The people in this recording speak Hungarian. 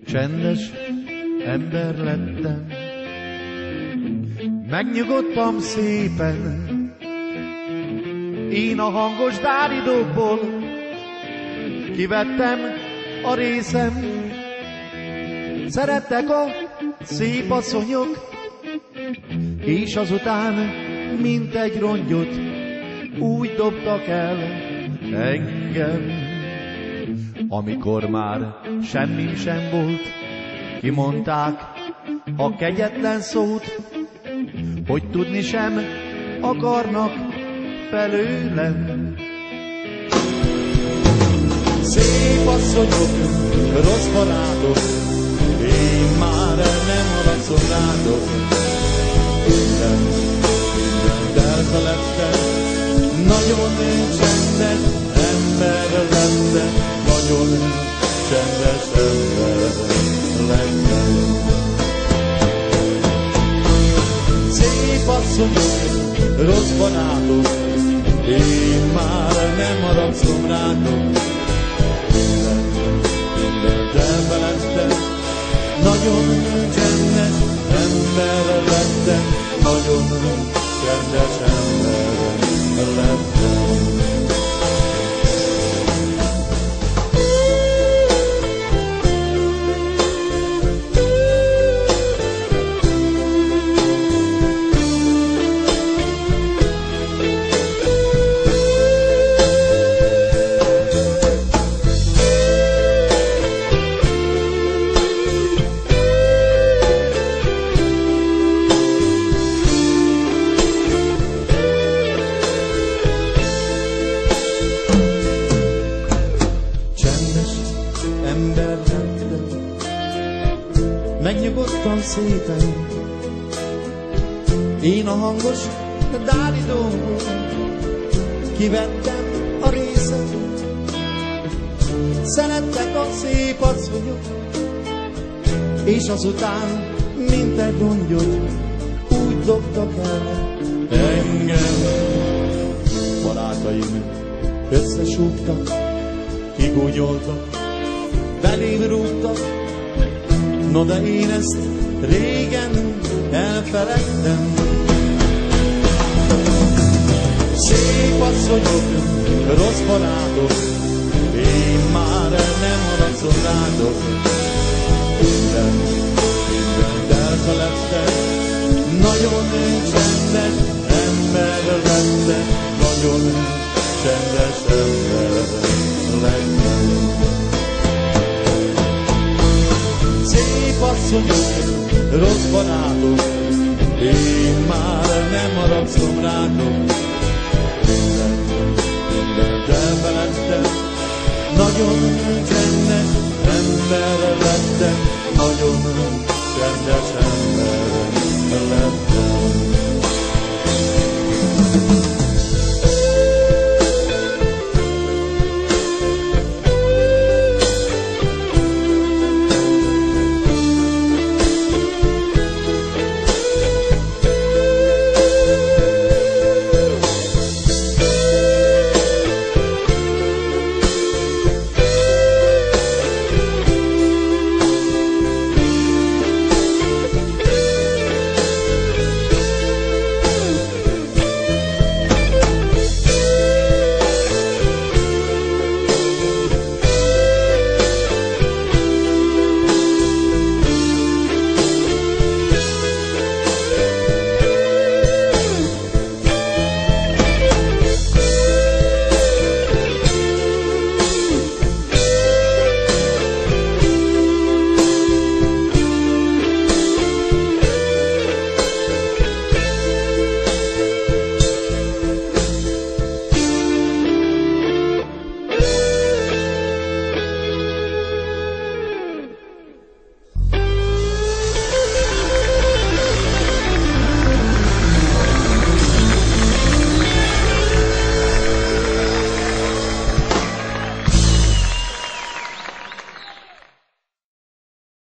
Csendes ember lettem, megnyugodtam szépen, én a hangos dáridókból kivettem a részem. Szerettek a szép asszonyok, és azután, mint egy rongyot, úgy dobtak el engem. Amikor már semmim sem volt, kimondták a kegyetlen szót, hogy tudni sem akarnak felőlem. Szép asszonyok, rossz barátok, én már nem haragszom rátok. Mindent elfeledtem, nagyon csendes ember lettem, nagyon csendes ember lettem. Szép asszonyok, rossz barátok, én már nem haragszom rátok. Mindent elfeledtem, nagyon csendes ember lettem, nagyon csendes ember lettem. Megnyugodtam szépen, én a hangos dáridóból kivettem a részem. Szerettek a szép asszonyok, és azután, mint egy rongyot, úgy dobtak el engem. Barátaim összesúgtak, kigúnyoltak, belém rúgtak. No, de én ezt régen elfeledtem. Szép asszonyok, rossz barátok, én már nem haragszom rátok. Mindent elfeledtem, nagyon csendes ember lettem, nagyon csendes ember lettem. Szép asszonyok, rossz barátok, én már nem haragszom rátok. Mindent elfeledtem, nagyon csendes ember lettem, nagyon csendes ember lettem.